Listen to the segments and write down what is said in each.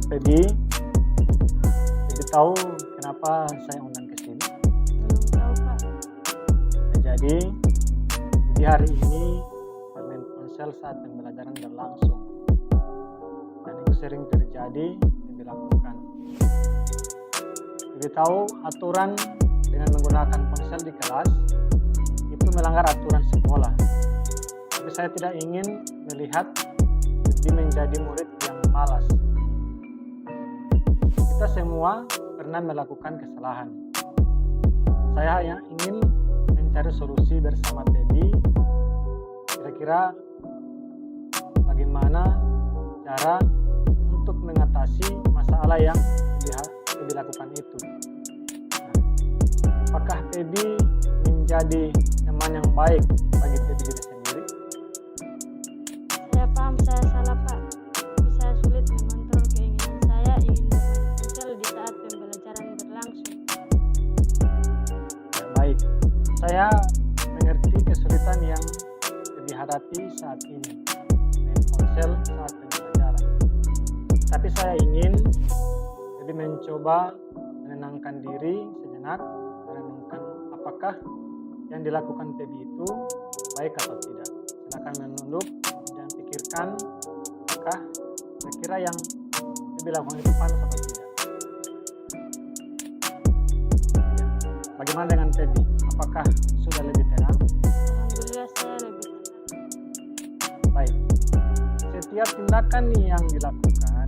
Feby. Jadi tahu kenapa saya undang ke sini? Belum tahu, Pak. Jadi hari ini bermain ponsel saat pembelajaran berlangsung. Dan itu sering terjadi yang dilakukan. Jadi tahu aturan dengan menggunakan ponsel di kelas itu melanggar aturan sekolah. Tapi saya tidak ingin melihat Feby menjadi murid yang malas. Kita semua pernah melakukan kesalahan. Saya yang ingin mencari solusi bersama Feby. Kira-kira bagaimana cara untuk mengatasi masalah yang Feby lakukan itu. Apakah Feby menjadi teman yang baik bagi Feby diri sendiri? Saya paham saya salah, Pak. Tapi saya sulit mengontrol keinginan saya ingin bermain ponsel di saat pembelajaran berlangsung. Ya, baik. Saya mengerti kesulitan yang Feby hadapi saat ini main ponsel saat pembelajaran. Tapi saya ingin Feby mencoba menenangkan diri sejenak, merenungkan apakah yang dilakukan Feby itu baik atau tidak. Silakan menunduk dan pikirkan apakah kira-kira yang Feby lakukan itu pantas atau tidak. Bagaimana dengan Feby? Apakah sudah lebih tenang? Alhamdulillah saya lebih tenang. Baik. Setiap tindakan yang dilakukan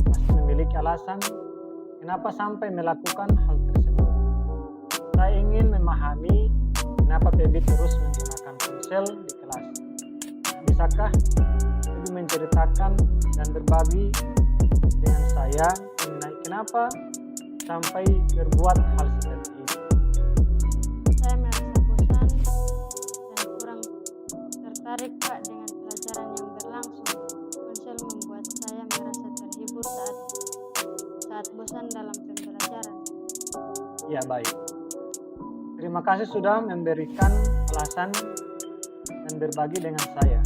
pasti memiliki alasan kenapa sampai melakukan hal tersebut. Saya ingin memahami kenapa Feby terus menggunakan ponsel di kelas. Bisakah Feby menceritakan dan berbagi dengan saya mengenai kenapa sampai berbuat hal seperti itu? Saya merasa bosan dan kurang tertarik, Pak, dengan pelajaran yang berlangsung. Ponsel membuat saya merasa terhibur saat bosan dalam pembelajaran. Ya, baik. Terima kasih sudah memberikan alasan dan berbagi dengan saya.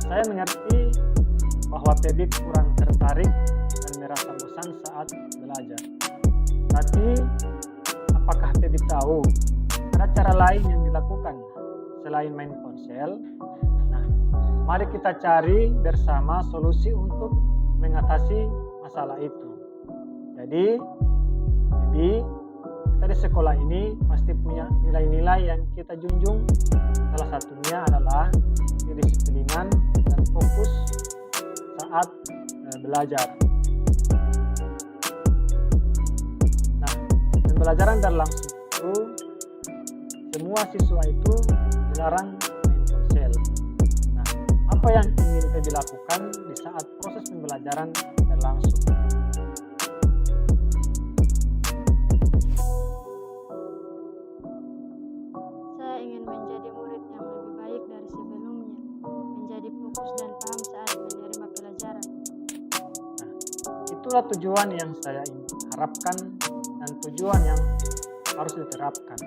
Saya mengerti bahwa Feby kurang tertarik dan merasa bosan saat belajar. Tapi, apakah Feby tahu ada cara lain yang dilakukan selain main ponsel? Nah, mari kita cari bersama solusi untuk mengatasi masalah itu. Jadi, Feby, kita di sekolah ini pasti punya nilai-nilai yang kita junjung. Salah satunya adalah kedisiplinan dan fokus saat belajar. Nah, pembelajaran berlangsung itu semua siswa itu dilarang main ponsel. Nah, apa yang ingin Feby lakukan di saat proses pembelajaran berlangsung? Saya ingin menjadi murid yang lebih baik dari sebelumnya, menjadi fokus dan paham saat menerima pelajaran. Nah, itulah tujuan yang saya harapkan dan tujuan yang harus diterapkan.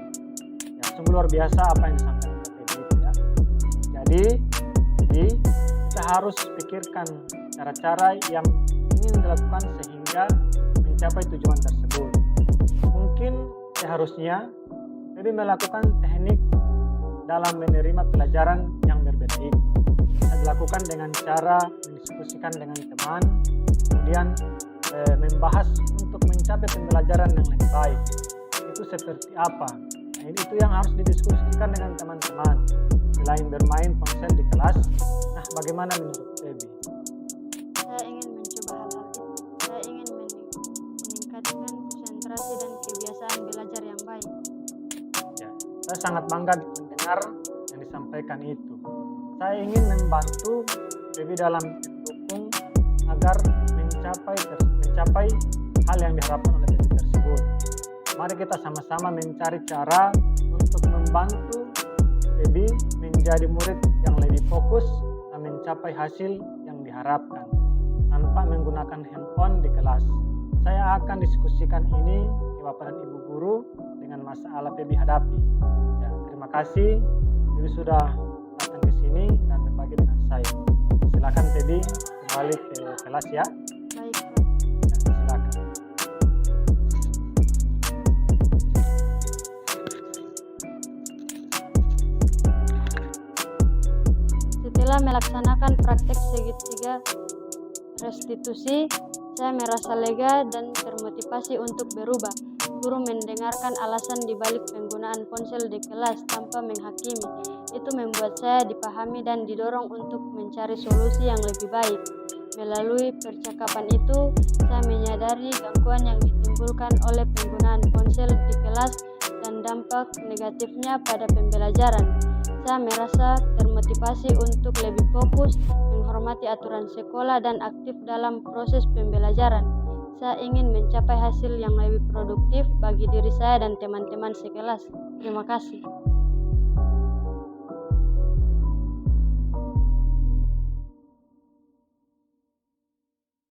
Ya, sungguh luar biasa apa yang disampaikan oleh Feby itu ya. Jadi kita harus pikirkan cara-cara yang ingin dilakukan sehingga mencapai tujuan tersebut. Mungkin seharusnya Feby melakukan teknik dalam menerima pelajaran yang berbeda itu. Bisa dilakukan dengan cara mendiskusikan dengan teman, kemudian membahas untuk mencapai pembelajaran yang lebih baik. Itu seperti apa? Nah, itu yang harus didiskusikan dengan teman-teman. Selain bermain ponsel di kelas, nah bagaimana menurut Feby? Saya ingin mencoba hal-hal itu. Saya ingin meningkatkan konsentrasi dan kebiasaan belajar yang baik. Ya, saya sangat bangga mendengar yang disampaikan itu. Saya ingin membantu Feby dalam mendukung agar mencapai hal yang diharapkan oleh Feby tersebut. Mari kita sama-sama mencari cara untuk membantu Feby menjadi murid yang lebih fokus dan mencapai hasil yang diharapkan tanpa menggunakan handphone di kelas. Saya akan diskusikan ini ke Bapak dan Ibu guru dengan masalah Feby hadapi. Ya, terima kasih Feby sudah datang ke sini dan berbagi dengan saya. Silakan Feby kembali ke kelas ya. Baik, Pak. Setelah melaksanakan praktek segitiga restitusi, saya merasa lega dan termotivasi untuk berubah. Guru mendengarkan alasan di balik penggunaan ponsel di kelas tanpa menghakimi. Itu membuat saya dipahami dan didorong untuk mencari solusi yang lebih baik. Melalui percakapan itu, saya menyadari gangguan yang ditimbulkan oleh penggunaan ponsel di kelas dan dampak negatifnya pada pembelajaran. Saya merasa termotivasi untuk lebih fokus, menghormati aturan sekolah, dan aktif dalam proses pembelajaran. Saya ingin mencapai hasil yang lebih produktif bagi diri saya dan teman-teman sekelas. Terima kasih.